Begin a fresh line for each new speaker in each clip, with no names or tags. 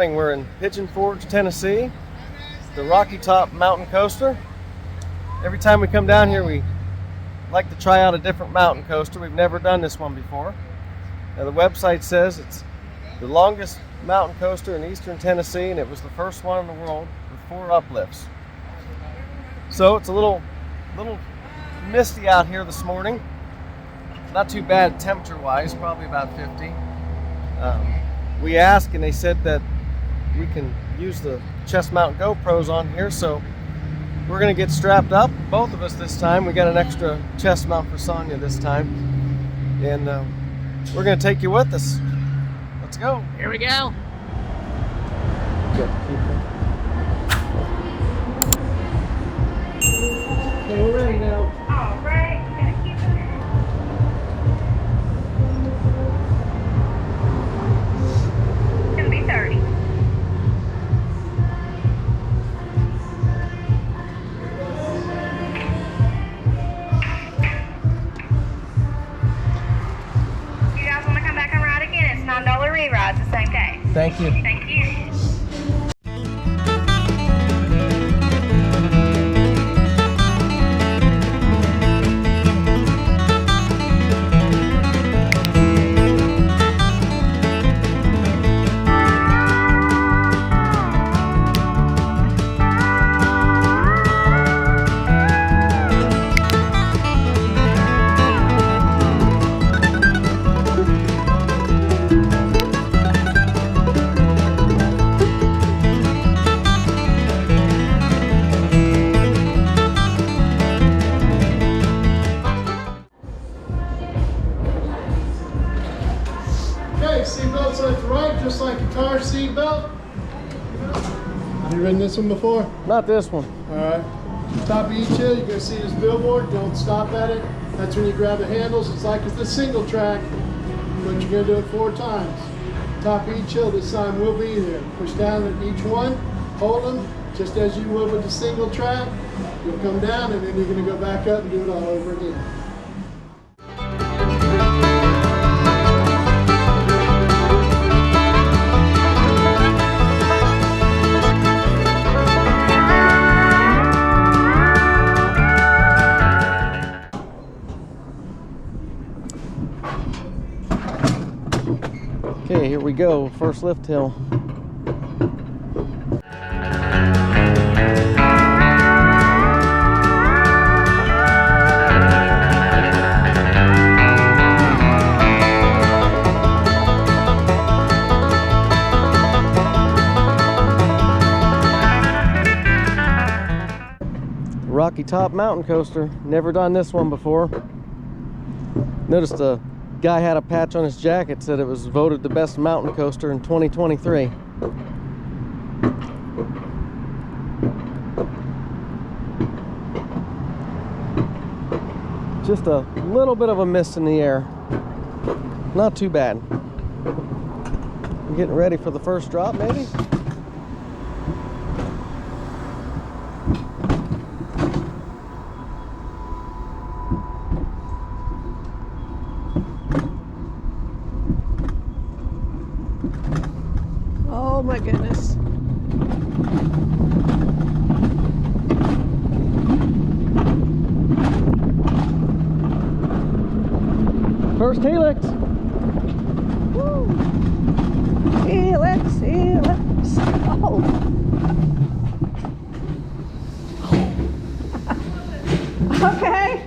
morning. We're in Pigeon Forge, Tennessee, the Rocky Top mountain coaster. Every time we come down here, we like to try out a different mountain coaster. We've never done this one before. Now, the website says it's the longest mountain coaster in eastern Tennessee, and it was the first one in the world with 4 uplifts. So it's a little misty out here this morning. Not too bad temperature-wise, probably about 50. We asked, and they said that we can use the chest mount GoPros on here, so we're going to get strapped up, both of us this time. We got an extra chest mount for Sonia this time, and we're going to take you with us. Let's go.
Here we go.
Okay, we're ready now.
All right. Gonna keep it. It's gonna be 30. You guys want to come back and ride again? It's $9 re-rides the same day.
Thank you.
Thank you.
Seatbelts left to right, just like a car seatbelt. Have you ridden this one before?
Not this one.
Alright. Top of each hill, you're going to see this billboard. Don't stop at it. That's when you grab the handles. It's like it's a single track, but you're going to do it 4 times. Top of each hill, this sign will be there. Push down at each one, hold them, just as you would with the single track. You'll come down, and then you're going to go back up and do it all over again.
Okay, here we go. First lift hill. Rocky Top mountain coaster. Never done this one before. Noticed a guy had a patch on his jacket, said it was voted the best mountain coaster in 2023. Just a little bit of a mist in the air. Not too bad. I'm getting ready for the first drop, maybe?
Oh my goodness.
First helix.
Woo. Helix, helix. Oh. Okay.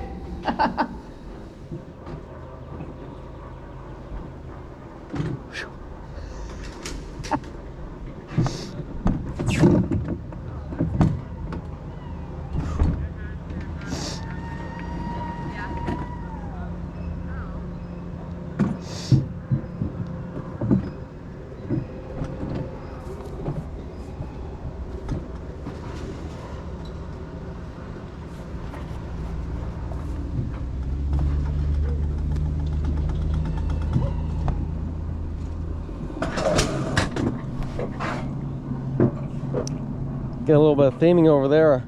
Get a little bit of theming over there. A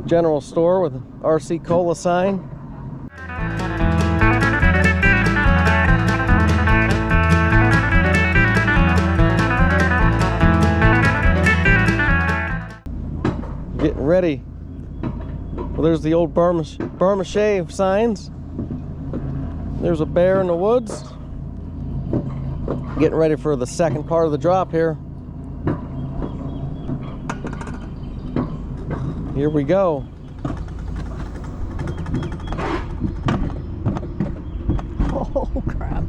general store with an RC Cola sign. ready. Well, there's the old Burma shave signs. There's a bear in the woods. Getting ready for the second part of the drop here. Here we go.
Oh crap.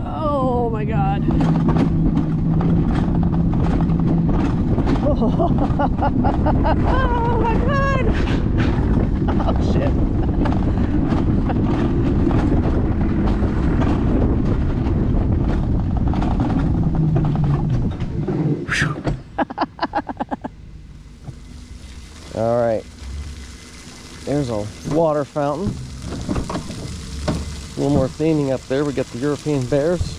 Oh my god. Oh my god. Oh shit.
All right. There's a water fountain. A little more theming up there. We got the European bears.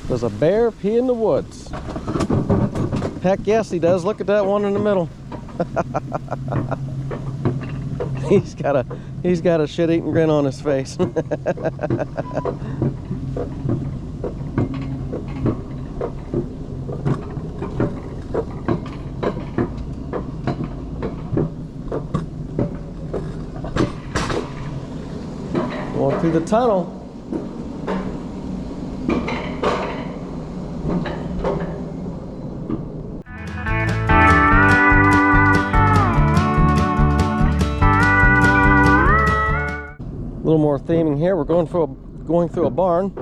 Does a bear pee in the woods? Heck yes, he does. Look at that one in the middle. He's got a shit-eating grin on his face. Going through the tunnel. A little more theming here. We're going through a barn.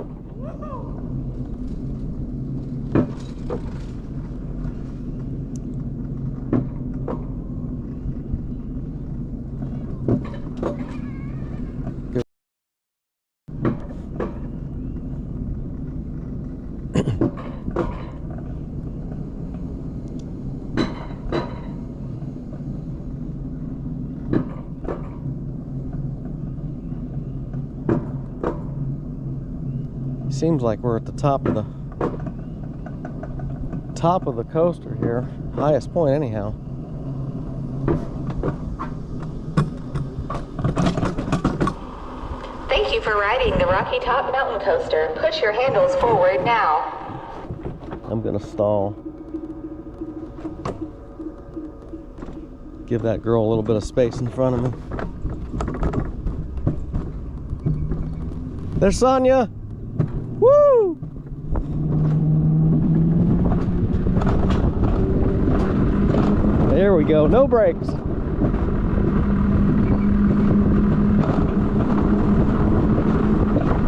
Seems like we're at the top of the coaster here, highest point anyhow.
Thank you for riding the Rocky Top Mountain Coaster. Push your handles forward now.
I'm gonna stall. Give that girl a little bit of space in front of me. There's Sonia! Woo! There we go, no brakes.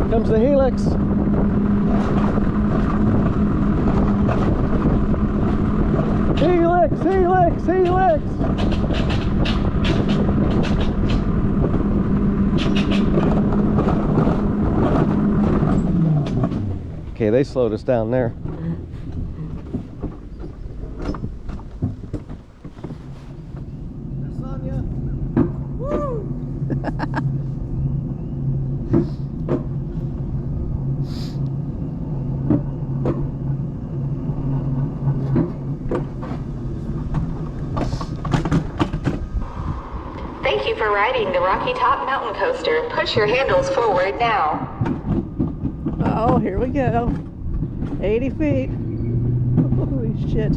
Comes the helix. Helix, helix, helix. Okay, they slowed us down there. Sonia. Woo!
Thank you for riding the Rocky Top Mountain Coaster. Push your handles forward now.
Oh, here we go. 80 feet. Holy shit.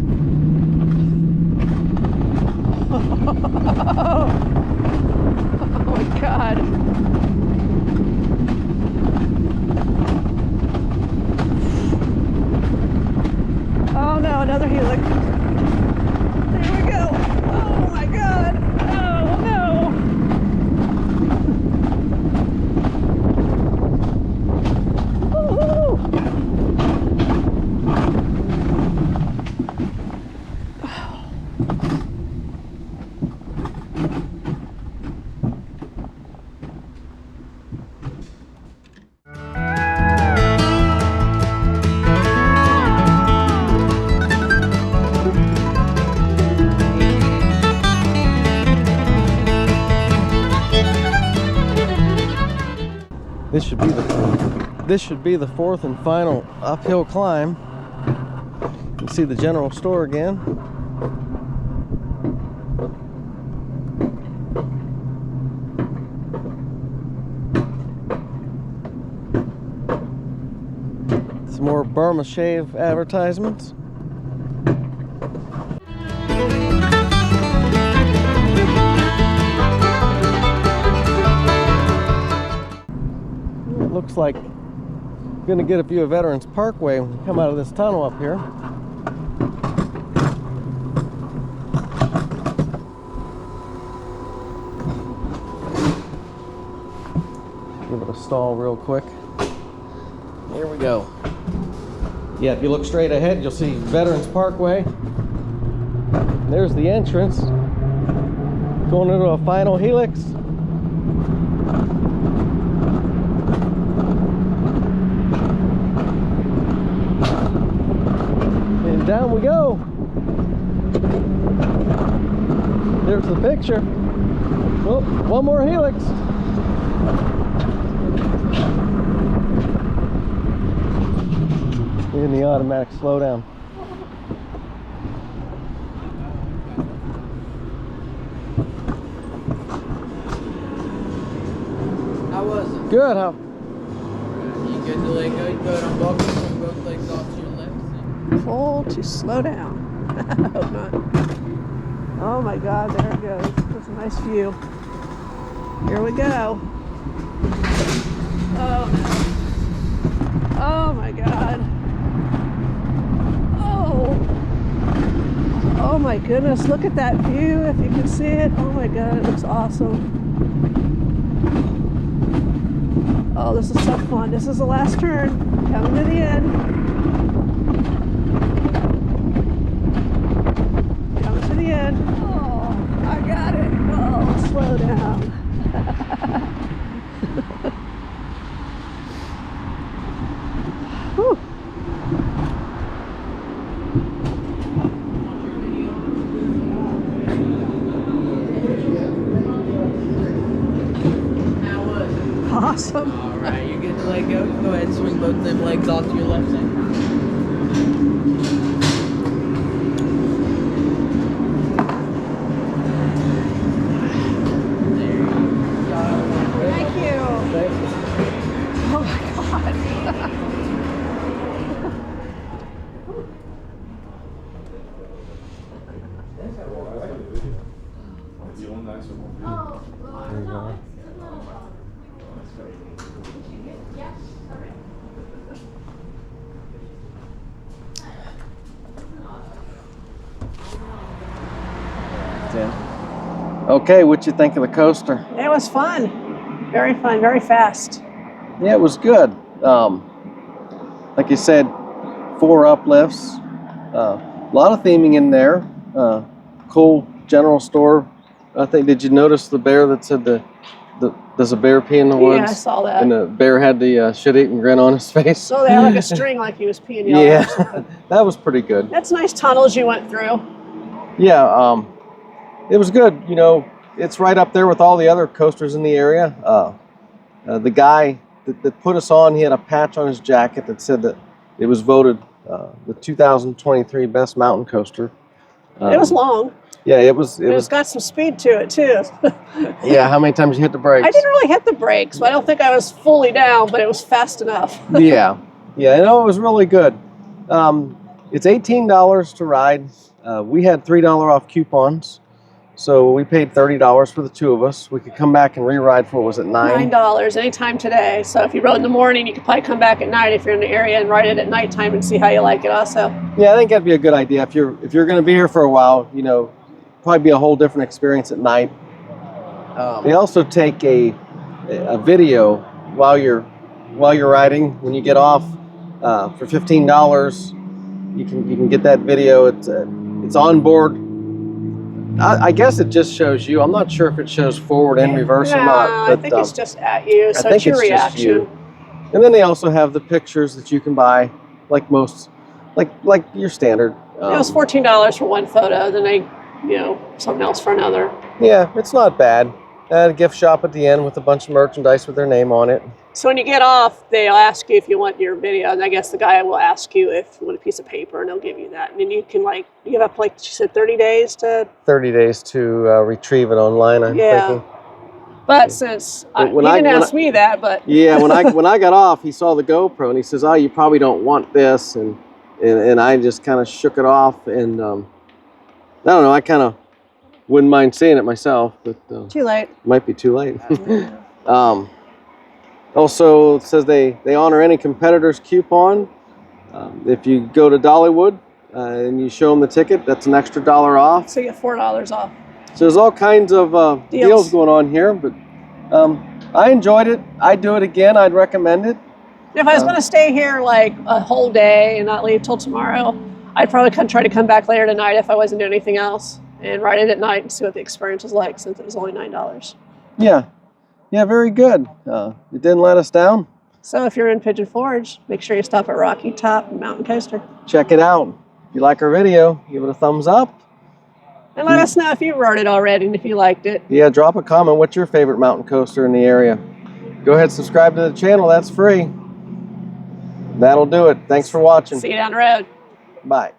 Oh my god. Oh no, another helix. There we go. Oh my god. Oh no.
This should be the fourth and final uphill climb. You can see the general store again. Some more Burma shave advertisements. It looks like we're going to get a view of Veterans Parkway when we come out of this tunnel up here. Give it a stall real quick. Here we go. Yeah, if you look straight ahead, you'll see Veterans Parkway. There's the entrance. Going into a final helix. And down we go. There's the picture. Oh, one more helix. In the automatic slowdown.
How was it?
Good. How?
You good to let go? You go on both legs off to your left.
Full to slow down. I hope not. Oh my God, there it goes. That's a nice view. Here we go. Oh no. Oh my God. Oh my goodness, look at that view if you can see it. Oh my God, it looks awesome. Oh, this is so fun. This is the last turn. Coming to the end. Coming to the end. Oh, I got it. Oh, slow down. Whew. Awesome.
All right, you're good to let go. Go ahead and swing both them legs off to your left side. There you go.
Thank you. Oh my God.
There you go. Okay, what you think of the coaster?
It was fun. Very fun, very fast.
Yeah, it was good. Like you said, 4 uplifts. A lot of theming in there. Cool general store. I think, did you notice the bear that said there's a bear pee in the woods?
Yeah, I saw that.
And the bear had the shit-eating grin on his face.
So they had like a string like he was peeing yellow.
Yeah, that was pretty good.
That's nice tunnels you went through.
Yeah, it was good. You know, it's right up there with all the other coasters in the area. The guy that put us on, he had a patch on his jacket that said that it was voted the 2023 best mountain coaster.
It was long.
Yeah, it was.
It's got some speed to it too.
Yeah, how many times you hit the brakes?
I didn't really hit the brakes, but I don't think I was fully down, but it was fast enough.
Yeah, I know it was really good. It's $18 to ride. We had $3 off coupons, so we paid $30 for the 2 of us. We could come back and re-ride for, what was it,
$9 anytime today. So if you rode in the morning, you could probably come back at night if you're in the area and ride it at nighttime and see how you like it also.
Yeah, I think that'd be a good idea. If you're going to be here for a while, you know, probably be a whole different experience at night. They also take a video while you're riding. When you get off for $15, you can get that video. It's on board. I guess it just shows you. I'm not sure if it shows forward and reverse or not. But,
I think it's just at you, so it's your reaction.
You. And then they also have the pictures that you can buy, like most, like your standard.
It was $14 for one photo, then they, something else for another.
Yeah, it's not bad. A gift shop at the end with a bunch of merchandise with their name on it.
So when you get off, they'll ask you if you want your video, and I guess the guy will ask you if you want a piece of paper, and they'll give you that. And then you can, you have, she said 30 days to...
30 days to retrieve it online, I'm thinking.
But since he didn't ask me that, but
yeah, when I got off, he saw the GoPro and he says, "Oh, you probably don't want this," and I just kind of shook it off, and I don't know, I kind of wouldn't mind seeing it myself, but
too late.
might be too late. Also, it says they honor any competitor's coupon. If you go to Dollywood and you show them the ticket, that's an extra $1 off.
So you get $4 off.
So there's all kinds of deals going on here, but I enjoyed it. I'd do it again. I'd recommend it.
If I was going to stay here like a whole day and not leave till tomorrow, I'd probably try to come back later tonight if I wasn't doing anything else and ride it at night and see what the experience was like, since it was only $9.
Yeah, very good. It didn't let us down.
So if you're in Pigeon Forge, make sure you stop at Rocky Top Mountain Coaster.
Check it out. If you like our video, give it a thumbs up.
And let us know if you rode it already and if you liked it.
Yeah, drop a comment. What's your favorite mountain coaster in the area? Go ahead and subscribe to the channel. That's free. That'll do it. Thanks for watching.
See you down the road.
Bye.